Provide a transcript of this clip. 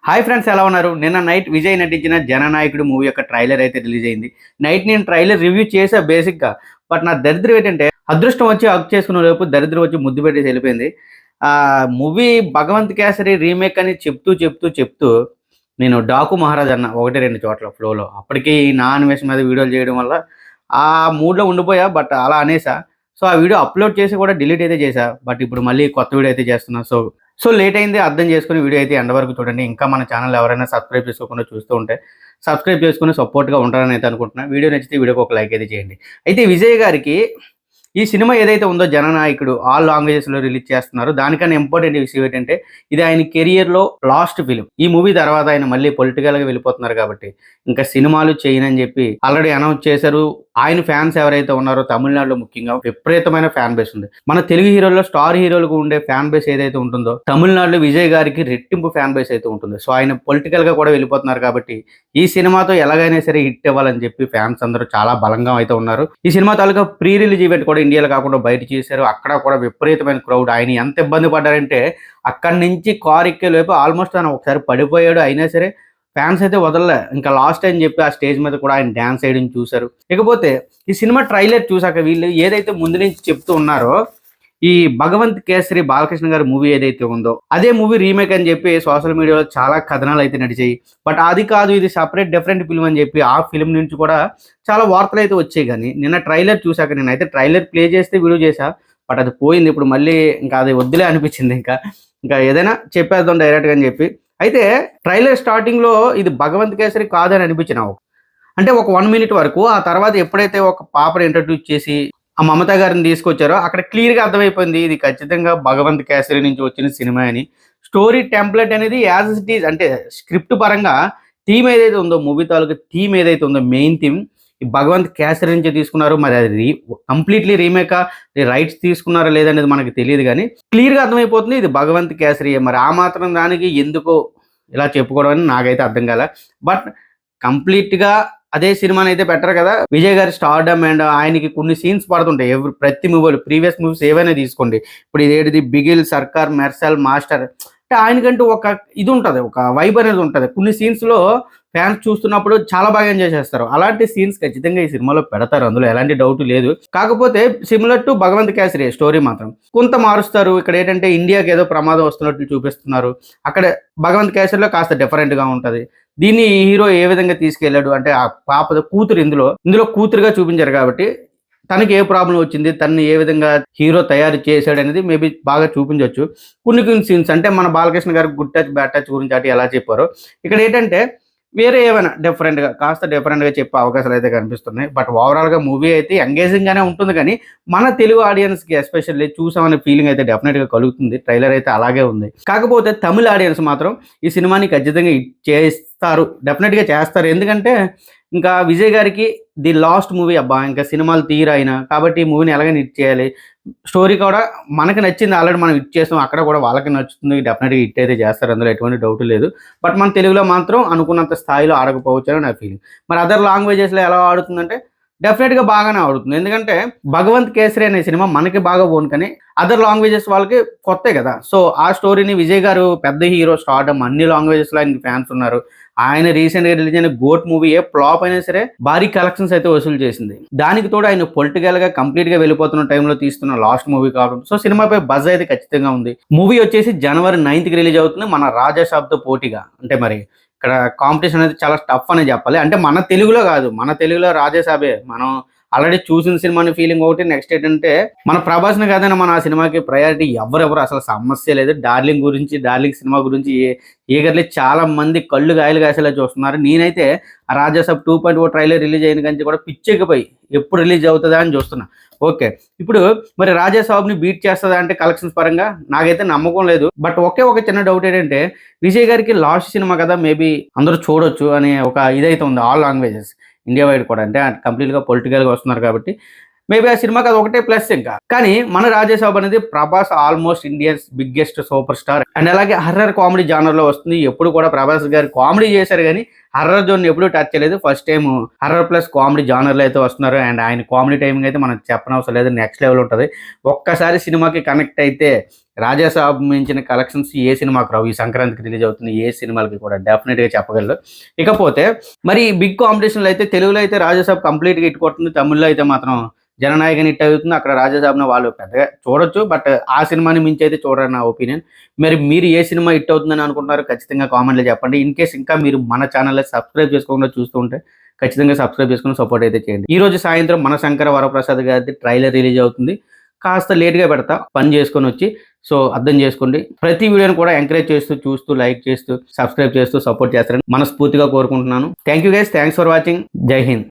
Hi friends, ఎలా ఉన్నారు? నిన్న నైట్ విజయ్ నటించిన 'జననాయకుడు' మూవీ యొక్క ట్రైలర్ అయితే రిలీజ్ అయింది. నైట్ నేను ట్రైలర్ రివ్యూ చేశా బేసిక్‌గా. బట్ నా దరిద్రం ఏంటంటే అదృష్టం వచ్చి హగ్ చేసుకునే లోపు దరిద్రం వచ్చి ముద్దు పెట్టేసి వెళ్ళిపోయింది. మూవీ 'భగవంత్ కేసరి' రీమేక్ అని చెప్తూ నేను 'డాకు మహారాజ్' అన్న 1, 2 చోట్ల ఫ్లోలో. అప్పటికి నా అనిమేషన్ మీద వీడియోలు చేయడం వల్ల ఆ మూడ్‌లో ఉండిపోయా. బట్ అలా అనేసా. సో, ఆ వీడియో అప్‌లోడ్ చేసి కూడా డిలీట్ అయితే చేశా. బట్ ఇప్పుడు మళ్ళీ కొత్త వీడియో అయితే చేస్తున్నా. సో లేట్ అయింది అర్థం చేసుకొని వీడియో అయితే ఎండ్ వరకు చూడండి. ఇంకా మన ఛానల్ ఎవరైనా సబ్స్క్రైబ్ చేసుకోకుండా చూస్తూ ఉంటే సబ్స్క్రైబ్ చేసుకొని సపోర్ట్‌గా ఉంటారని అయితే అనుకుంటున్నా. వీడియో నచ్చితే వీడియోకి ఒక లైక్ అయితే చేయండి. అయితే విజయ్ గారికి ఈ సినిమా ఏదైతే ఉందో 'జననాయకుడు' ఆల్ లాంగ్వేజెస్‌లో రిలీజ్ చేస్తున్నారు. దానికన్నా ఇంపార్టెంట్ విషయం ఏంటంటే ఇది ఆయన కెరియర్‌లో లాస్ట్ ఫిల్మ్. ఈ మూవీ తర్వాత ఆయన మళ్ళీ పొలిటికల్‌గా వెళ్ళిపోతున్నారు కాబట్టి ఇంకా సినిమాలు చేయనని చెప్పి ఆల్రెడీ అనౌన్స్ చేశారు. ఆయన ఫ్యాన్స్ ఎవరైతే ఉన్నారో తమిళనాడులో ముఖ్యంగా విపరీతమైన ఫ్యాన్ బేస్ ఉంది. మన తెలుగు హీరోల్లో స్టార్ హీరోలకు ఉండే ఫ్యాన్ బేస్ ఏదైతే ఉంటుందో తమిళనాడులో విజయ్ గారికి రెట్టింపు ఫ్యాన్ బేస్ అయితే ఉంటుంది. సో ఆయన పొలిటికల్‌గా కూడా వెళ్ళిపోతున్నారు కాబట్టి ఈ సినిమాతో ఎలాగైనా సరే హిట్ ఇవ్వాలని చెప్పి ఫ్యాన్స్ అందరూ చాలా బలంగా అయితే ఉన్నారు. ఈ సినిమా తాలూకా ప్రీ రిలీజ్ ఈవెంట్ కూడా ఇండియాలో కాకుండా బయట చేశారు. అక్కడ కూడా విపరీతమైన క్రౌడ్. ఆయన ఎంత ఇబ్బంది పడ్డారంటే అక్కడి నుంచి కార్ ఎక్కే లోపు ఆల్మోస్ట్ ఆయన ఒకసారి పడిపోయాడు. అయినా సరే ఫ్యాన్స్ అయితే వదలలే. ఇంకా లాస్ట్ అని చెప్పి ఆ స్టేజ్ మీద కూడా ఆయన డాన్స్ చేయడం చూశారు. ఇకపోతే ఈ సినిమా ట్రైలర్ చూసాక వీళ్ళు ఏదైతే ముందు నుంచి చెప్తూ ఉన్నారో ఈ 'భగవంత్ కేసరి' బాలకృష్ణ గారి మూవీ ఏదైతే ఉందో అదే మూవీ రీమేక్ అని చెప్పి సోషల్ మీడియాలో చాలా కథనాలు అయితే నడిచాయి. బట్ అది కాదు, ఇది సపరేట్ డిఫరెంట్ ఫిల్మ్ అని చెప్పి ఆ ఫిల్మ్ నుంచి కూడా చాలా వార్తలు అయితే వచ్చాయి. కానీ నిన్న ట్రైలర్ చూసాక నేనైతే ట్రైలర్ ప్లే చేస్తే వీడియో చేశా. బట్ అది పోయింది. ఇప్పుడు మళ్ళీ ఇంకా అది వద్దులే అనిపించింది. ఇంకా ఏదైనా చెప్పేద్దాం డైరెక్ట్‌గా అని చెప్పి. అయితే ట్రైలర్ స్టార్టింగ్‌లో ఇది 'భగవంత్ కేసరి' కాదని అనిపించిన అంటే ఒక 1 మినిట్ వరకు. ఆ తర్వాత ఎప్పుడైతే ఒక పాపని ఇంట్రడ్యూస్ చేసి ఆ మమత గారిని తీసుకొచ్చారో అక్కడ క్లియర్‌గా అర్థమైపోయింది. ఇది ఖచ్చితంగా 'భగవంత్ కేసరి' నుంచి వచ్చిన సినిమా అని. స్టోరీ టెంప్లెట్ అనేది యాజ్ ఇట్ ఈజ్ అంటే స్క్రిప్ట్ పరంగా థీమ్ ఏదైతే ఉందో మూవీ తాలూకా థీమ్ ఏదైతే ఉందో మెయిన్ థీమ్ ఈ 'భగవంత్ కేసరి' నుంచి తీసుకున్నారు. మరి అది కంప్లీట్‌లీ రీమేకా, రైట్స్ తీసుకున్నారా లేదనేది మనకు తెలీదు గానీ క్లియర్‌గా అర్థమైపోతుంది ఇది 'భగవంత్ కేసరియే'. మరి ఆ మాత్రం దానికి ఎందుకో ఇలా చెప్పుకోవడం అని నాకైతే అర్థం కాలే. బట్ కంప్లీట్‌గా అదే సినిమానైతే బెటర్ కదా. విజయ్ గారి స్టార్డమ్ అండ్ ఆయనకి కొన్ని సీన్స్ పడుతుంటాయి. ప్రతి మూవీలో ప్రీవియస్ మూవీస్ ఏవైనా తీసుకోండి. ఇప్పుడు ఇదేంటిది 'బిగిల్', 'సర్కార్', 'మెర్సల్', 'మాస్టర్' అంటే ఆయనకంటూ ఒక ఇది ఉంటది. ఒక వైబ్ అనేది ఉంటది. కొన్ని సీన్స్‌లో ఫ్యాన్స్ చూస్తున్నప్పుడు చాలా బాగా ఎంజాయ్ చేస్తారు. అలాంటి సీన్స్ ఖచ్చితంగా ఈ సినిమాలో పెడతారు. అందులో ఎలాంటి డౌట్ లేదు. కాకపోతే similar to 'Bhagavanth Kesari' story మాత్రం కొంత మారుస్తారు. ఇక్కడ ఏంటంటే ఇండియాకి ఏదో ప్రమాదం వస్తున్నట్లు చూపిస్తున్నారు. అక్కడ 'భగవంత్ కేసరి'లో కాస్త డిఫరెంట్‌గా ఉంటది. దీన్ని ఈ హీరో ఏ విధంగా తీసుకెళ్ళాడు అంటే ఆ పాప కూతురు ఇందులో కూతురుగా చూపించారు కాబట్టి తనకి ఏ ప్రాబ్లం వచ్చింది, తనని ఏ విధంగా హీరో తయారు చేశాడు అనేది మేబీ బాగా చూపించొచ్చు. కొన్ని సీన్స్ అంటే మన బాలకృష్ణ గారు గుడ్ టచ్, బ్యాడ్ టచ్ గురించి అటు ఎలా చెప్పారో ఇక్కడ ఏంటంటే వేరే ఏమైనా కాస్త డిఫరెంట్‌గా చెప్పే అవకాశాలు అయితే కనిపిస్తున్నాయి. బట్ ఓవరాల్‌గా మూవీ అయితే ఎంగేజింగ్ గానే ఉంటుంది కానీ మన తెలుగు ఆడియన్స్‌కి ఎస్పెషల్లీ చూసామనే ఫీలింగ్ అయితే డెఫినెట్‌గా కలుగుతుంది. ట్రైలర్ అయితే అలాగే ఉంది. కాకపోతే తమిళ ఆడియన్స్ మాత్రం ఈ సినిమాని ఖచ్చితంగా హిట్ చేస్తారు. డెఫినెట్‌గా చేస్తారు. ఎందుకంటే ఇంకా విజయ్ గారికి ది లాస్ట్ మూవీ అబ్బా! ఇంకా సినిమాలు తీయరాయన. కాబట్టి ఈ మూవీని ఎలాగైనా హిట్ చేయాలి. స్టోరీ కూడా మనకు నచ్చింది ఆల్రెడీ మనం హిట్ చేసాం. అక్కడ కూడా వాళ్ళకి నచ్చుతుంది. డెఫినెట్‌గా హిట్ అయితే చేస్తారు. అందులో ఎటువంటి డౌట్ లేదు. బట్ మన తెలుగులో మాత్రం అనుకున్నంత స్థాయిలో ఆడకపోవచ్చు అని నా ఫీలింగ్. మరి అదర్ లాంగ్వేజెస్‌లో ఎలా ఆడుతుందంటే డెఫినెట్‌గా బాగానే ఆడుతుంది. ఎందుకంటే 'భగవంత్ కేసరి' అనే సినిమా మనకి బాగా ఓన్ కానీ అదర్ లాంగ్వేజెస్ వాళ్ళకి కొత్తే కదా. సో ఆ స్టోరీని విజయ్ గారు పెద్ద హీరో స్టార్డమ్ అన్ని లాంగ్వేజెస్‌లో ఆయనకి ఫ్యాన్స్ ఉన్నారు. ఆయన రీసెంట్‌గా రిలీజ్ అయిన 'గోట్' మూవీ ఏ ఫ్లాప్ అయినా సరే భారీ కలెక్షన్స్ అయితే వసూలు చేసింది. దానికి తోడు ఆయన పొలిటికల్‌గా కంప్లీట్‌గా వెళ్ళిపోతున్న టైంలో తీస్తున్న లాస్ట్ మూవీ కావడం సో సినిమాపై బజ్ అయితే ఖచ్చితంగా ఉంది. మూవీ వచ్చేసి జనవరి 9కి రిలీజ్ అవుతుంది. మన 'రాజా సాబ్'తో పోటీగా. అంటే మరి ఇక్కడ కాంపిటీషన్ అనేది చాలా టఫ్ అనే చెప్పాలి. అంటే మన తెలుగులో కాదు. మన తెలుగులో 'రాజా సాబే' మనం ఆల్రెడీ చూసిన సినిమాని ఫీలింగ్ ఒకటి. నెక్స్ట్ ఏంటంటే మన ప్రభాస్‌ని కాదని మన ఆ సినిమాకి ప్రయారిటీ ఎవరెవరు అసలు సమస్య లేదు. డార్లింగ్ సినిమా గురించి ఈగర్లీ చాలా మంది కళ్ళు గాయలు కాసేలా చూస్తున్నారు. నేనైతే ఆ 'రాజా సాబ్ 2.0' ట్రైలర్ రిలీజ్ అయిన కంచి కూడా పిచ్చెక్కిపోయి ఎప్పుడు రిలీజ్ అవుతుందా అని చూస్తున్నా. ఓకే. ఇప్పుడు మరి 'రాజా సాబ్‌ని బీట్ చేస్తదా అంటే కలెక్షన్స్ పరంగా నాకైతే నమ్మకం లేదు. బట్ ఒకే ఒక చిన్న డౌట్ ఏంటంటే విజయ్ గారికి లాస్ట్ సినిమా కదా మేబీ అందరూ చూడొచ్చు అనే ఒక ఇదైతే ఉంది ఆల్ లాంగ్వేజెస్ ఇండియా వైడ్ కూడా. అంటే కంప్లీట్‌గా పొలిటికల్‌గా వస్తున్నారు కాబట్టి మేబీ ఆ సినిమాకి అది ఒకటే ప్లస్ ఇంకా. కానీ మన రాజాసాబ్ అనేది Prabhas almost Indians biggest super star and అలాగే హర్రర్ కామెడీ జానర్ లో వస్తుంది. ఎప్పుడు కూడా ప్రభాస్ గారు కామెడీ చేశారు కానీ హర్రర్ జోన్ ఎప్పుడూ టచ్ చేయలేదు. First time horror plus comedy genre లో అయితే వస్తున్నారు అండ్ ఆయన కామెడీ టైమింగ్ అయితే మనం చెప్పనవసరం లేదు, నెక్స్ట్ లెవెల్ ఉంటుంది. ఒక్కసారి సినిమాకి కనెక్ట్ అయితే రాజాసాబ్ మించిన కలెక్షన్స్ ఏ సినిమాకి రావు. ఈ సంక్రాంతికి రిలీజ్ అవుతుంది ఏ సినిమాలకి కూడా డెఫినెట్ గా చెప్పగలరు. ఇకపోతే మరి బిగ్ కాంపిటీషన్లో అయితే తెలుగులో అయితే రాజాసాబ్ కంప్లీట్ గా హిట్ కొడుతుంది, తమిళ్లో అయితే మాత్రం జననాయకని హిట్ అవుతుంది. అక్కడ రాజాసాబ్ను వాళ్ళు పెద్దగా చూడొచ్చు, బట్ ఆ సినిమాని మించి అయితే చూడరు నా ఒపీనియన్. మరి మీరు ఏ సినిమా హిట్ అవుతుందని అనుకుంటున్నారో ఖచ్చితంగా కామెంట్లో చెప్పండి. ఇన్ కేస్ ఇంకా మీరు మన ఛానల్లో సబ్స్క్రైబ్ చేసుకోకుండా చూస్తూ ఉంటే ఖచ్చితంగా సబ్స్క్రైబ్ చేసుకుని సపోర్ట్ అయితే చేయండి. ఈ రోజు సాయంత్రం మన శంకర వరప్రసాద్ గారి ట్రైలర్ రిలీజ్ అవుతుంది. కాస్త లేట్గా పెడతా, పని చేసుకొని వచ్చి, సో అర్థం చేసుకోండి. ప్రతి వీడియోని కూడా ఎంకరేజ్ చేస్తూ చూస్తూ లైక్ చేస్తూ సబ్స్క్రైబ్ చేస్తూ సపోర్ట్ చేస్తారని మనస్ఫూర్తిగా కోరుకుంటున్నాను. Thank you guys, thanks for watching. జై హింద్.